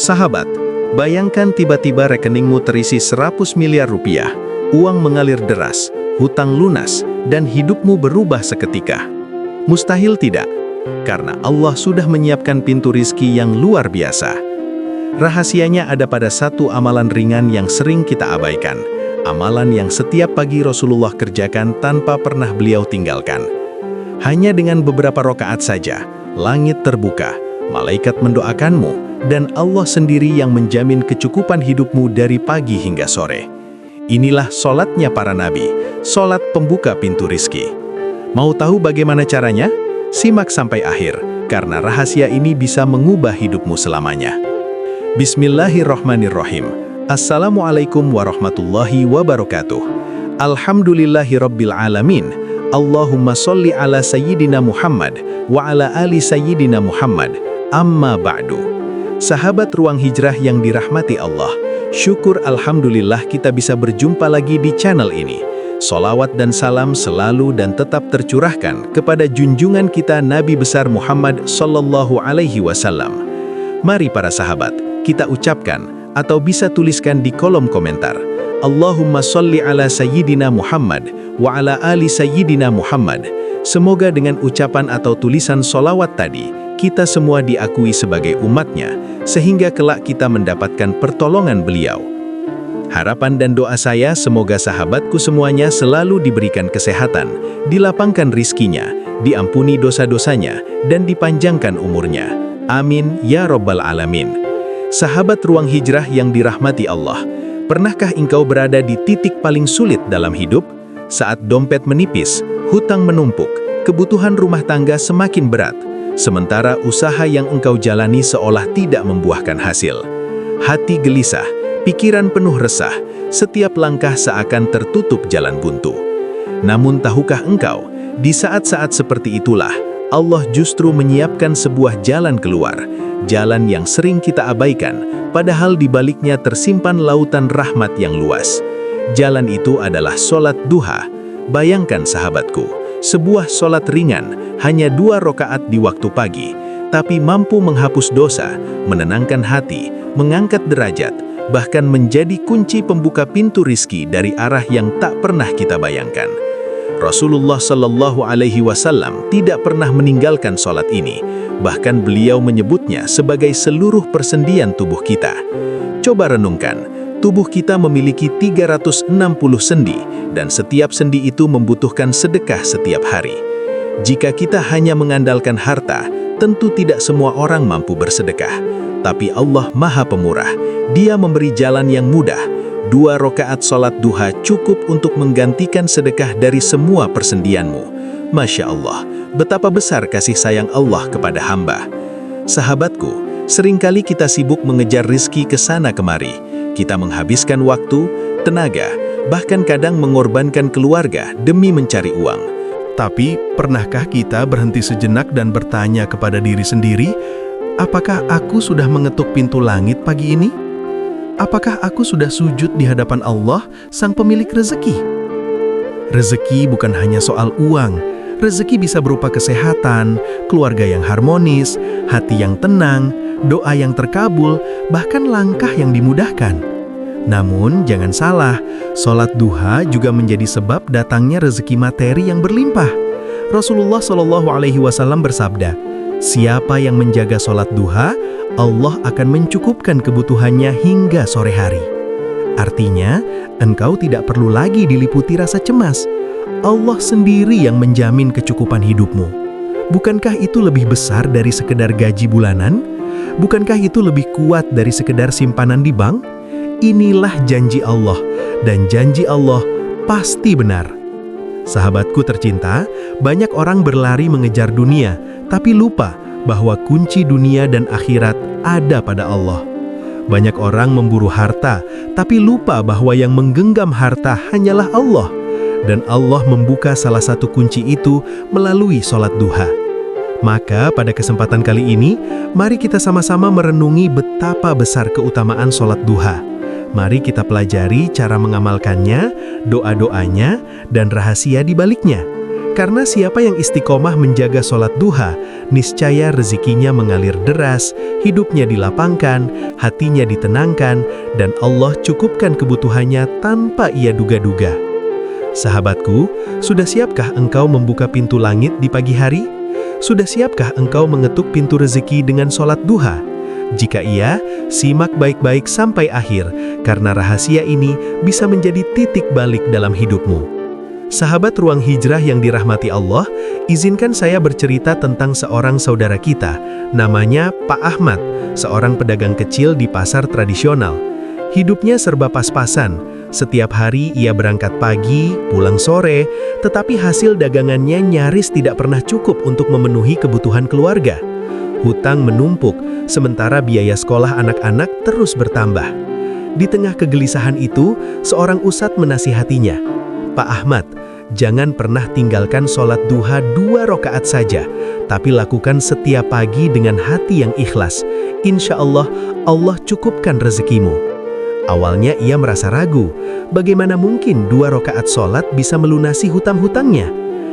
Sahabat, bayangkan tiba-tiba rekeningmu terisi 100 miliar rupiah, uang mengalir deras, hutang lunas, dan hidupmu berubah seketika. Mustahil tidak, karena Allah sudah menyiapkan pintu rizki yang luar biasa. Rahasianya ada pada satu amalan ringan yang sering kita abaikan, amalan yang setiap pagi Rasulullah kerjakan tanpa pernah beliau tinggalkan. Hanya dengan beberapa rakaat saja, langit terbuka, malaikat mendoakanmu, dan Allah sendiri yang menjamin kecukupan hidupmu dari pagi hingga sore. Inilah sholatnya para nabi, sholat pembuka pintu rizki. Mau tahu bagaimana caranya? Simak sampai akhir, karena rahasia ini bisa mengubah hidupmu selamanya. Bismillahirrahmanirrahim. Assalamualaikum warahmatullahi wabarakatuh. Alhamdulillahirabbil alamin. Allahumma sholli ala sayyidina Muhammad wa ala ali sayyidina Muhammad. Amma ba'du. Sahabat Ruang Hijrah yang dirahmati Allah, syukur alhamdulillah kita bisa berjumpa lagi di channel ini. Sholawat dan salam selalu dan tetap tercurahkan kepada junjungan kita Nabi besar Muhammad Sallallahu Alaihi Wasallam. Mari para sahabat, kita ucapkan atau bisa tuliskan di kolom komentar, Allahumma sholli ala sayyidina Muhammad wa ala ali sayyidina Muhammad. Semoga dengan ucapan atau tulisan sholawat tadi, kita semua diakui sebagai umatnya, sehingga kelak kita mendapatkan pertolongan beliau. Harapan dan doa saya semoga sahabatku semuanya selalu diberikan kesehatan, dilapangkan rizkinya, diampuni dosa-dosanya, dan dipanjangkan umurnya. Amin, ya Rabbal Alamin. Sahabat Ruang Hijrah yang dirahmati Allah, pernahkah engkau berada di titik paling sulit dalam hidup? Saat dompet menipis, hutang menumpuk, kebutuhan rumah tangga semakin berat, sementara usaha yang engkau jalani seolah tidak membuahkan hasil. Hati gelisah, pikiran penuh resah, setiap langkah seakan tertutup jalan buntu. Namun tahukah engkau, di saat-saat seperti itulah, Allah justru menyiapkan sebuah jalan keluar, jalan yang sering kita abaikan, padahal di baliknya tersimpan lautan rahmat yang luas. Jalan itu adalah sholat duha. Bayangkan sahabatku, sebuah sholat ringan, hanya 2 rakaat di waktu pagi, tapi mampu menghapus dosa, menenangkan hati, mengangkat derajat, bahkan menjadi kunci pembuka pintu rizki dari arah yang tak pernah kita bayangkan. Rasulullah Sallallahu Alaihi Wasallam tidak pernah meninggalkan sholat ini, bahkan beliau menyebutnya sebagai seluruh persendian tubuh kita. Coba renungkan, tubuh kita memiliki 360 sendi, dan setiap sendi itu membutuhkan sedekah setiap hari. Jika kita hanya mengandalkan harta, tentu tidak semua orang mampu bersedekah. Tapi Allah Maha Pemurah, Dia memberi jalan yang mudah. 2 rakaat sholat duha cukup untuk menggantikan sedekah dari semua persendianmu. Masya Allah, betapa besar kasih sayang Allah kepada hamba. Sahabatku, seringkali kita sibuk mengejar rizki ke sana kemari. Kita menghabiskan waktu, tenaga, bahkan kadang mengorbankan keluarga demi mencari uang. Tapi, pernahkah kita berhenti sejenak dan bertanya kepada diri sendiri, apakah aku sudah mengetuk pintu langit pagi ini? Apakah aku sudah sujud di hadapan Allah, Sang Pemilik rezeki? Rezeki bukan hanya soal uang. Rezeki bisa berupa kesehatan, keluarga yang harmonis, hati yang tenang, doa yang terkabul, bahkan langkah yang dimudahkan. Namun, jangan salah, sholat duha juga menjadi sebab datangnya rezeki materi yang berlimpah. Rasulullah Shallallahu Alaihi Wasallam bersabda, siapa yang menjaga sholat duha, Allah akan mencukupkan kebutuhannya hingga sore hari. Artinya, engkau tidak perlu lagi diliputi rasa cemas. Allah sendiri yang menjamin kecukupan hidupmu. Bukankah itu lebih besar dari sekedar gaji bulanan? Bukankah itu lebih kuat dari sekedar simpanan di bank? Inilah janji Allah, dan janji Allah pasti benar. Sahabatku tercinta, banyak orang berlari mengejar dunia, tapi lupa bahwa kunci dunia dan akhirat ada pada Allah. Banyak orang memburu harta, tapi lupa bahwa yang menggenggam harta hanyalah Allah. Dan Allah membuka salah satu kunci itu melalui sholat duha. Maka pada kesempatan kali ini, mari kita sama-sama merenungi betapa besar keutamaan sholat duha. Mari kita pelajari cara mengamalkannya, doa-doanya, dan rahasia di baliknya. Karena siapa yang istiqomah menjaga sholat duha, niscaya rezekinya mengalir deras, hidupnya dilapangkan, hatinya ditenangkan, dan Allah cukupkan kebutuhannya tanpa ia duga-duga. Sahabatku, sudah siapkah engkau membuka pintu langit di pagi hari? Sudah siapkah engkau mengetuk pintu rezeki dengan sholat duha? Jika iya, simak baik-baik sampai akhir, karena rahasia ini bisa menjadi titik balik dalam hidupmu. Sahabat Ruang Hijrah yang dirahmati Allah, izinkan saya bercerita tentang seorang saudara kita, namanya Pak Ahmad, seorang pedagang kecil di pasar tradisional. Hidupnya serba pas-pasan, setiap hari ia berangkat pagi, pulang sore, tetapi hasil dagangannya nyaris tidak pernah cukup untuk memenuhi kebutuhan keluarga. Hutang menumpuk, sementara biaya sekolah anak-anak terus bertambah. Di tengah kegelisahan itu, seorang ustadz menasihatinya, "Pak Ahmad, jangan pernah tinggalkan sholat duha 2 rakaat saja, tapi lakukan setiap pagi dengan hati yang ikhlas. Insya Allah, Allah cukupkan rezekimu." Awalnya ia merasa ragu, bagaimana mungkin 2 rakaat sholat bisa melunasi hutang-hutangnya?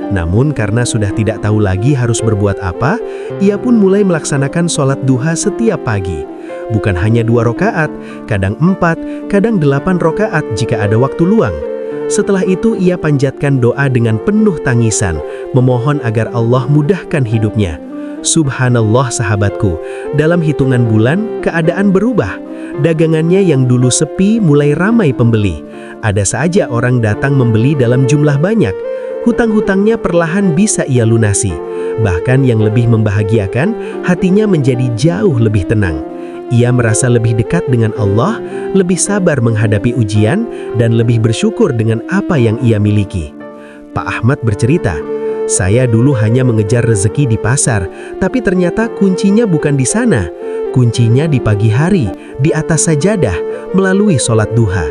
Namun karena sudah tidak tahu lagi harus berbuat apa, ia pun mulai melaksanakan sholat duha setiap pagi. Bukan hanya 2 rakaat, kadang 4, kadang 8 rakaat jika ada waktu luang. Setelah itu ia panjatkan doa dengan penuh tangisan, memohon agar Allah mudahkan hidupnya. Subhanallah sahabatku, dalam hitungan bulan keadaan berubah. Dagangannya yang dulu sepi mulai ramai pembeli. Ada saja orang datang membeli dalam jumlah banyak. Hutang-hutangnya perlahan bisa ia lunasi. Bahkan yang lebih membahagiakan, hatinya menjadi jauh lebih tenang. Ia merasa lebih dekat dengan Allah, lebih sabar menghadapi ujian, dan lebih bersyukur dengan apa yang ia miliki. Pak Ahmad bercerita, "Saya dulu hanya mengejar rezeki di pasar, tapi ternyata kuncinya bukan di sana. Kuncinya di pagi hari, di atas sajadah, melalui sholat duha.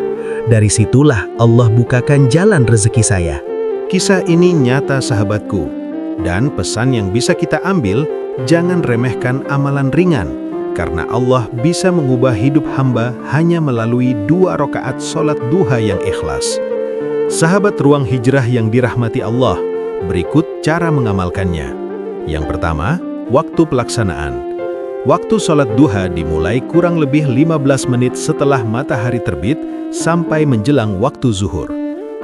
Dari situlah Allah bukakan jalan rezeki saya." Kisah ini nyata sahabatku, dan pesan yang bisa kita ambil, jangan remehkan amalan ringan, karena Allah bisa mengubah hidup hamba hanya melalui 2 rakaat sholat duha yang ikhlas. Sahabat Ruang Hijrah yang dirahmati Allah, berikut cara mengamalkannya. Yang pertama, waktu pelaksanaan. Waktu sholat duha dimulai kurang lebih 15 menit setelah matahari terbit sampai menjelang waktu zuhur.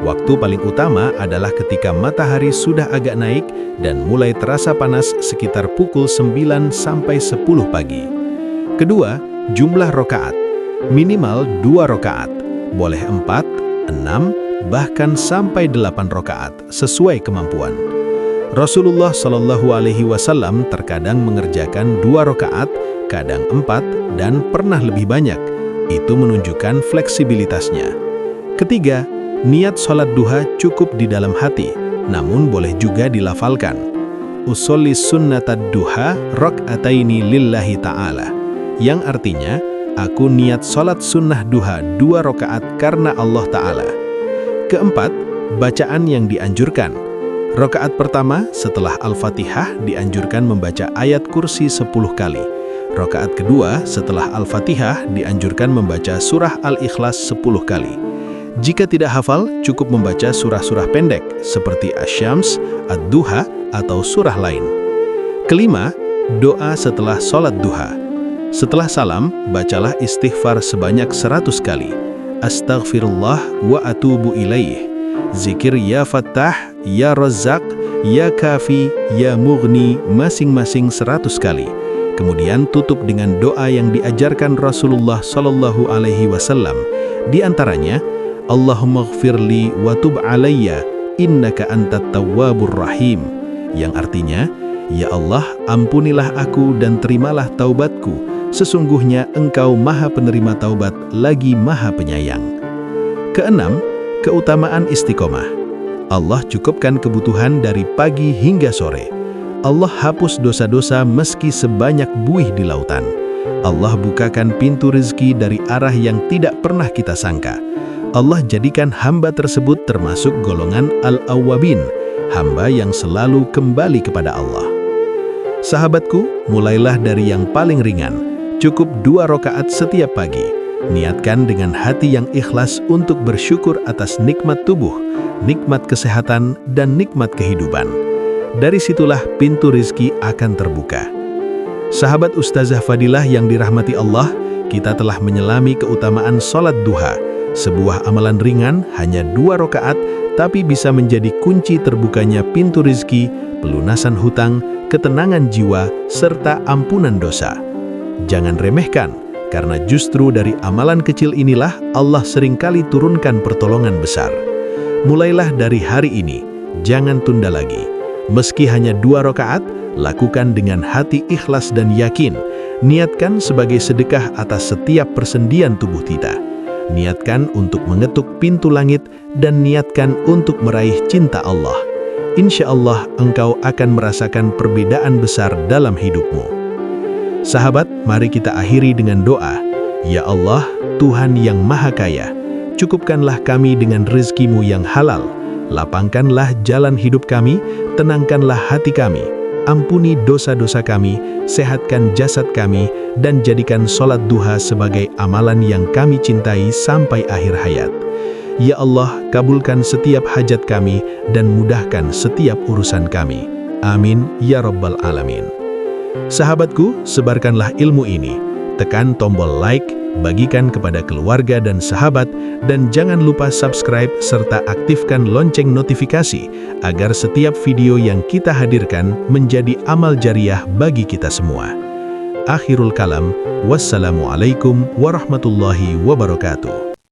Waktu paling utama adalah ketika matahari sudah agak naik dan mulai terasa panas sekitar pukul 9 sampai 10 pagi. Kedua, jumlah rakaat. Minimal 2 rakaat, boleh 4, 6, bahkan sampai 8 rakaat sesuai kemampuan. Rasulullah Shallallahu Alaihi Wasallam terkadang mengerjakan 2 rakaat, kadang 4, dan pernah lebih banyak. Itu menunjukkan fleksibilitasnya. Ketiga, niat sholat duha cukup di dalam hati, namun boleh juga dilafalkan. Usolli sunnatad duha rak'ataini lillahi ta'ala, yang artinya, aku niat sholat sunnah duha 2 rakaat karena Allah Ta'ala. Keempat, bacaan yang dianjurkan. Rakaat pertama setelah Al-Fatihah dianjurkan membaca ayat kursi 10 kali. Rakaat kedua setelah Al-Fatihah dianjurkan membaca surah Al-Ikhlas 10 kali. Jika tidak hafal, cukup membaca surah-surah pendek seperti Asy-Syams, Ad-Duha, atau surah lain. Kelima, doa setelah sholat duha. Setelah salam, bacalah istighfar sebanyak 100 kali. Astaghfirullah wa atubu ilaih. Zikir ya Fattah, ya Razzaq, ya Kafi, ya Mughni masing-masing 100 kali. Kemudian tutup dengan doa yang diajarkan Rasulullah Shallallahu Alaihi Wasallam. Di antaranya, Allahumma ghfirli wa tub alayya innaka antat tawwabur rahim, yang artinya, ya Allah, ampunilah aku dan terimalah taubatku, sesungguhnya Engkau Maha Penerima Taubat lagi Maha Penyayang. Keenam, keutamaan istiqomah. Allah cukupkan kebutuhan dari pagi hingga sore. Allah hapus dosa-dosa meski sebanyak buih di lautan. Allah bukakan pintu rezeki dari arah yang tidak pernah kita sangka. Allah jadikan hamba tersebut termasuk golongan al-awwabin, hamba yang selalu kembali kepada Allah. Sahabatku, mulailah dari yang paling ringan. Cukup 2 rakaat setiap pagi. Niatkan dengan hati yang ikhlas untuk bersyukur atas nikmat tubuh, nikmat kesehatan, dan nikmat kehidupan. Dari situlah pintu rizki akan terbuka. Sahabat Ustazah Fadilah yang dirahmati Allah, kita telah menyelami keutamaan sholat duha, sebuah amalan ringan hanya 2 rakaat, tapi bisa menjadi kunci terbukanya pintu rizki, pelunasan hutang, ketenangan jiwa, serta ampunan dosa. Jangan remehkan, karena justru dari amalan kecil inilah Allah seringkali turunkan pertolongan besar. Mulailah dari hari ini, jangan tunda lagi. Meski hanya 2 rakaat, lakukan dengan hati ikhlas dan yakin. Niatkan sebagai sedekah atas setiap persendian tubuh kita. Niatkan untuk mengetuk pintu langit dan niatkan untuk meraih cinta Allah. Insya Allah engkau akan merasakan perbedaan besar dalam hidupmu. Sahabat, mari kita akhiri dengan doa. Ya Allah, Tuhan yang Maha Kaya, cukupkanlah kami dengan rezeki-Mu yang halal. Lapangkanlah jalan hidup kami, tenangkanlah hati kami, ampuni dosa-dosa kami, sehatkan jasad kami, dan jadikan sholat duha sebagai amalan yang kami cintai sampai akhir hayat. Ya Allah, kabulkan setiap hajat kami dan mudahkan setiap urusan kami. Amin, ya Rabbal Alamin. Sahabatku, sebarkanlah ilmu ini. Tekan tombol like, bagikan kepada keluarga dan sahabat, dan jangan lupa subscribe serta aktifkan lonceng notifikasi agar setiap video yang kita hadirkan menjadi amal jariah bagi kita semua. Akhirul kalam, wassalamualaikum warahmatullahi wabarakatuh.